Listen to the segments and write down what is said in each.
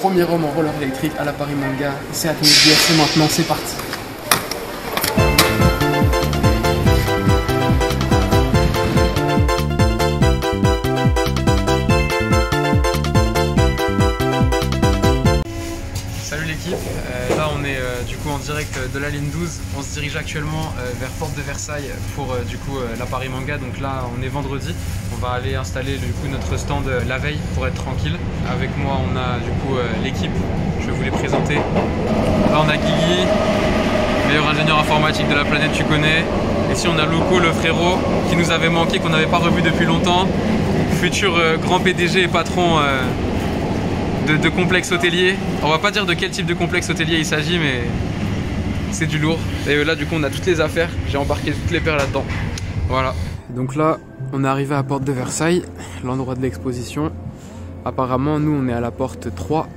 premier homme en roller électrique à la Paris Manga. C'est Atmosgear, c'est maintenant, c'est parti. Salut l'équipe, là on est du coup en direct de la ligne 12. On se dirige actuellement vers Porte de Versailles pour la Paris Manga. Donc là on est vendredi, on va aller installer du coup notre stand la veille pour être tranquille. Avec moi on a du coup l'équipe, je vais vous les présenter. Là on a Guigui, meilleur ingénieur informatique de la planète, tu connais. Ici on a Loco, le frérot qui nous avait manqué, qu'on n'avait pas revu depuis longtemps. Futur grand PDG et patron de complexe hôtelier. On va pas dire de quel type de complexe hôtelier il s'agit, mais c'est du lourd. Et là du coup on a toutes les affaires, j'ai embarqué toutes les paires là-dedans. Voilà. Donc là on est arrivé à Porte de Versailles, l'endroit de l'exposition. Apparemment nous on est à la porte 3.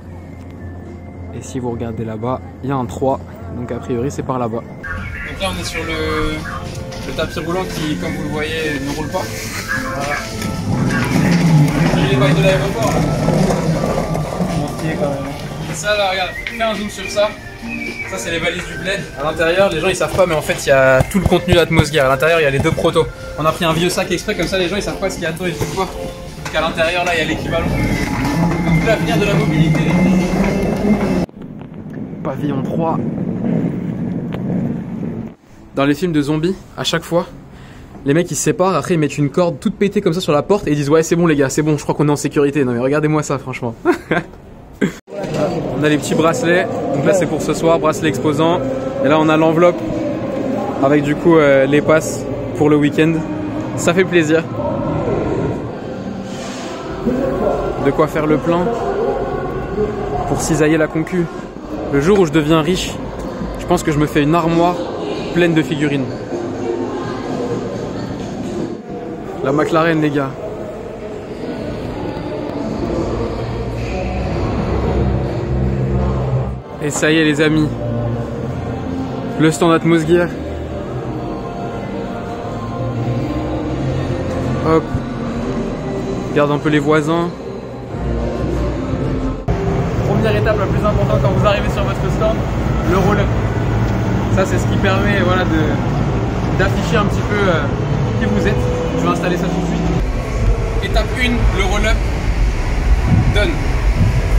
Et si vous regardez là-bas, il y a un 3. Donc a priori c'est par là-bas. Donc là on est sur le tapis roulant qui, comme vous le voyez, ne roule pas. Voilà. J'ai les bails de l'aéroport là. Quand même. Et ça là, regarde, fais un zoom sur ça. Ça c'est les valises du bled. À l'intérieur, les gens ils savent pas, mais en fait il y a tout le contenu d'Atmosgear. À l'intérieur il y a les deux protos. On a pris un vieux sac exprès, comme ça les gens ils savent pas ce qu'il y a dedans et tout quoi. Donc à l'intérieur là il y a l'équivalent de tout l'avenir de la mobilité. Pavillon 3. Dans les films de zombies, à chaque fois, les mecs ils se séparent, après ils mettent une corde toute pétée comme ça sur la porte et ils disent ouais c'est bon les gars, c'est bon, je crois qu'on est en sécurité. Non mais regardez-moi ça franchement. On a les petits bracelets, donc là c'est pour ce soir, bracelet exposant. Et là on a l'enveloppe avec du coup les passes pour le week-end. Ça fait plaisir. De quoi faire le plein pour cisailler la concu. Le jour où je deviens riche, je pense que je me fais une armoire pleine de figurines. La McLaren les gars. Et ça y est les amis, le stand Atmosgear. Hop, regarde un peu les voisins. Première étape la plus importante quand vous arrivez sur votre stand, le roll-up. Ça c'est ce qui permet voilà, d'afficher un petit peu qui vous êtes. Je vais installer ça tout de suite. Étape 1, le roll-up. Done.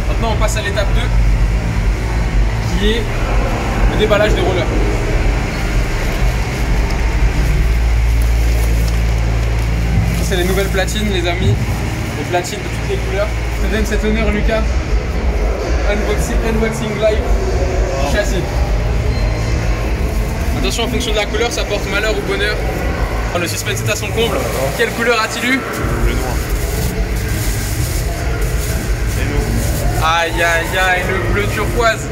Maintenant on passe à l'étape 2. Qui est le déballage des rollers. C'est les nouvelles platines les amis, les platines de toutes les couleurs. Je te donne cet honneur Lucas. Unboxing live châssis. Attention en fonction de la couleur ça porte malheur ou bonheur. Le suspense est à son comble. Quelle couleur a-t-il eu? Le noir. Et nous. Aïe aïe aïe, le bleu turquoise.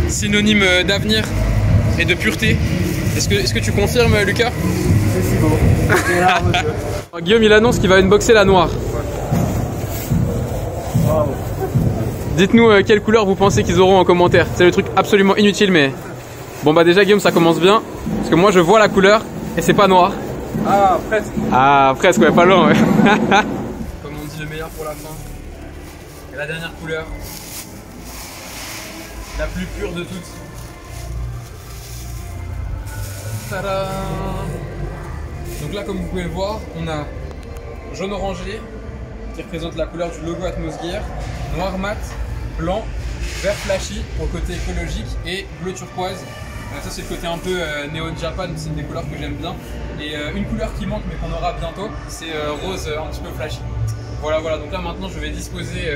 Synonyme d'avenir et de pureté. Est-ce que tu confirmes Lucas? C'est si beau. Guillaume il annonce qu'il va unboxer la noire. Wow. Dites-nous quelle couleur vous pensez qu'ils auront en commentaire. C'est le truc absolument inutile mais... Bon bah déjà Guillaume ça commence bien. Parce que moi je vois la couleur et c'est pas noir. Ah presque. Ah presque ouais, pas loin ouais. Comme on dit le meilleur pour la fin. Et la dernière couleur. La plus pure de toutes. Tada! Donc là comme vous pouvez le voir, on a jaune orangé qui représente la couleur du logo Atmosgear, noir mat, blanc, vert flashy pour le côté écologique et bleu turquoise. Ça c'est le côté un peu Neon Japan, c'est des couleurs que j'aime bien. Et une couleur qui manque mais qu'on aura bientôt, c'est rose un petit peu flashy. Voilà, donc là maintenant je vais disposer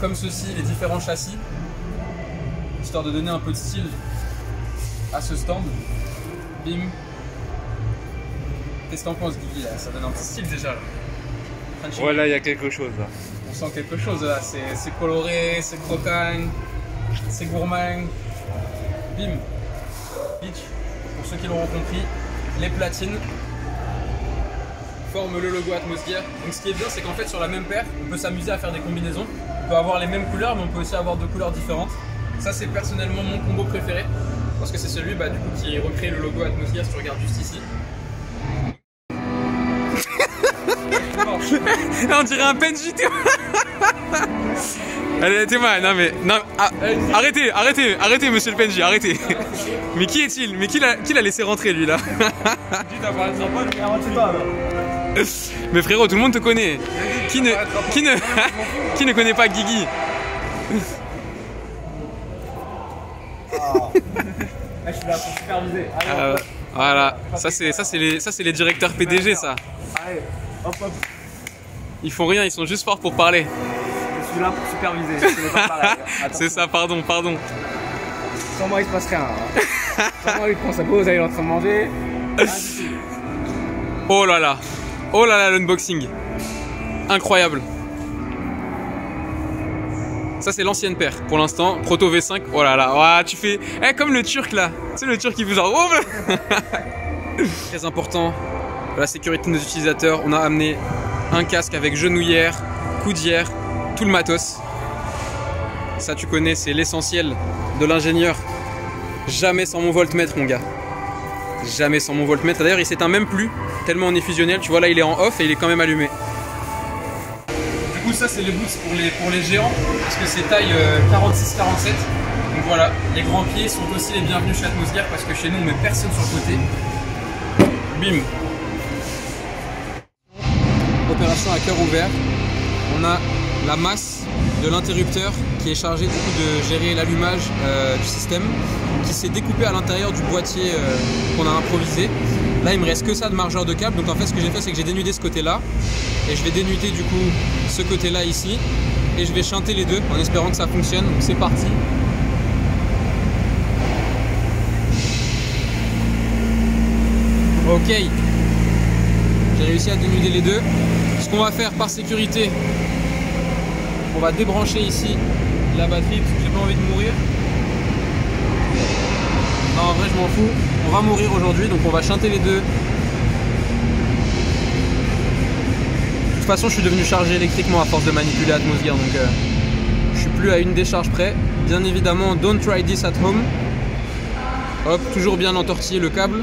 comme ceci les différents châssis. Histoire de donner un peu de style à ce stand. Bim. Qu'est-ce que t'en penses Guigui là? Ça donne un petit style déjà là. Voilà, il y a quelque chose là. On sent quelque chose là, c'est coloré, c'est croquant, c'est gourmand. Bim. Beach. Pour ceux qui l'auront compris, les platines forment le logo Atmosgear. Donc ce qui est bien c'est qu'en fait sur la même paire, on peut s'amuser à faire des combinaisons. On peut avoir les mêmes couleurs mais on peut aussi avoir deux couleurs différentes. Ça c'est personnellement mon combo préféré parce que c'est celui du coup, qui recrée le logo Atmosgear si tu regardes juste ici. On dirait un PNJ. Allez, Théma, non mais... Non, arrêtez, monsieur le PNJ, arrêtez. Mais qui est-il? Mais qui l'a laissé rentrer, lui, là? Mais frérot, tout le monde te connaît. Qui ne connaît pas Guigui? Je suis là pour superviser. Voilà, ça c'est les directeurs PDG, ça. Allez, hop hop. Ils font rien, ils sont juste forts pour parler. Je suis là pour superviser, c'est pas pareil. C'est ça, pardon. Sans moi il se passe rien. Sans moi il prend sa pause, il est en train de manger. Oh là là, l'unboxing. Incroyable. Ça c'est l'ancienne paire pour l'instant, Proto V5. Oh là là, tu fais comme le turc là. Tu sais le turc qui vous genre Très important pour la sécurité de nos utilisateurs, on a amené un casque avec genouillère, coudière, tout le matos. Ça tu connais, c'est l'essentiel de l'ingénieur. Jamais sans mon voltmètre mon gars. Jamais sans mon voltmètre. D'ailleurs il s'éteint même plus, tellement on est fusionnel. Tu vois là il est en off et il est quand même allumé. Du coup ça c'est les boots pour les géants parce que c'est taille 46-47. Donc voilà, les grands pieds sont aussi les bienvenus chez Atmosgear parce que chez nous on met personne sur le côté. Bim. Opération à cœur ouvert. On a la masse de l'interrupteur qui est chargée du coup de gérer l'allumage du système, qui s'est découpé à l'intérieur du boîtier qu'on a improvisé. Là il me reste que ça de margeur de câble, donc en fait ce que j'ai fait c'est que j'ai dénudé ce côté là et je vais dénuder du coup ce côté là ici et je vais chanter les deux en espérant que ça fonctionne. Donc c'est parti. Ok, j'ai réussi à dénuder les deux. Ce qu'on va faire par sécurité, on va débrancher ici la batterie parce que j'ai pas envie de mourir. Non, en vrai je m'en fous, on va mourir aujourd'hui donc on va chanter les deux. De toute façon je suis devenu chargé électriquement à force de manipuler Atmosgear donc je suis plus à une décharge près. Bien évidemment don't try this at home. Hop, toujours bien entortiller le câble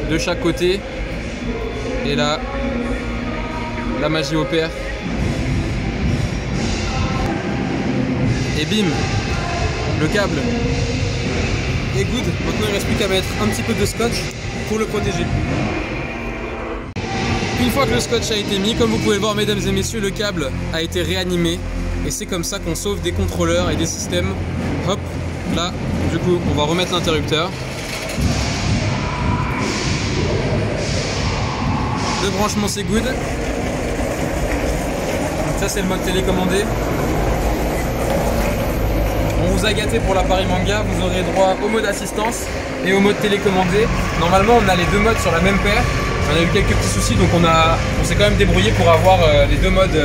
de chaque côté. Et là, la magie opère. Et bim, le câble est good. Maintenant il ne reste plus qu'à mettre un petit peu de scotch pour le protéger. Une fois que le scotch a été mis, comme vous pouvez le voir mesdames et messieurs, le câble a été réanimé. Et c'est comme ça qu'on sauve des contrôleurs et des systèmes. Hop, là, du coup on va remettre l'interrupteur. Le branchement c'est good. Donc ça c'est le mode télécommandé. On vous a gâté pour l'appareil manga, vous aurez droit au mode assistance et au mode télécommandé. Normalement on a les deux modes sur la même paire. On a eu quelques petits soucis donc on s'est quand même débrouillé pour avoir les deux modes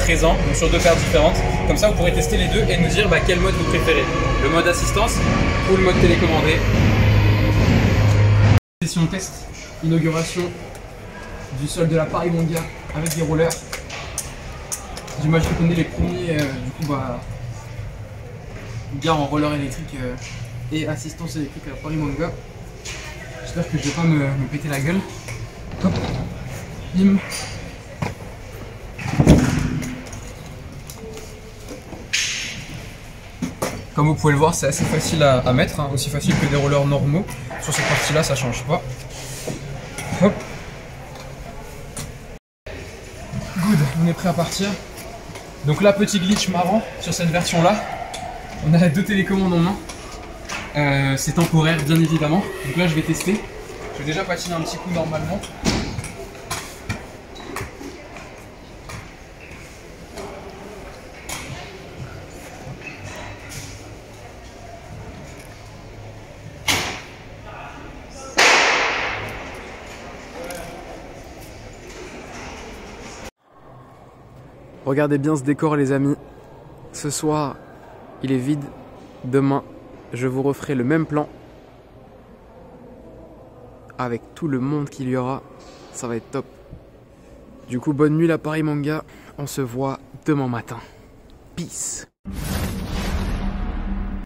présents, donc sur deux paires différentes. Comme ça vous pourrez tester les deux et nous dire quel mode vous préférez. Le mode assistance ou le mode télécommandé. Session test, inauguration du sol de l'appareil manga avec des rollers. J'imagine qu'on est les premiers gars en roller électrique et assistance électrique à l'appareil manga. J'espère que je vais pas me péter la gueule. Hop, bim. Comme vous pouvez le voir, c'est assez facile à mettre, aussi facile que des rollers normaux. Sur cette partie-là, ça change pas. Hop. Good, on est prêt à partir. Donc là, petit glitch marrant sur cette version-là. On a deux télécommandes en main. C'est temporaire, bien évidemment. Donc là, je vais tester. Je vais déjà patiner un petit coup normalement. Regardez bien ce décor les amis. Ce soir, il est vide. Demain, je vous referai le même plan. Avec tout le monde qu'il y aura. Ça va être top. Du coup, bonne nuit l'appareil manga. On se voit demain matin. Peace.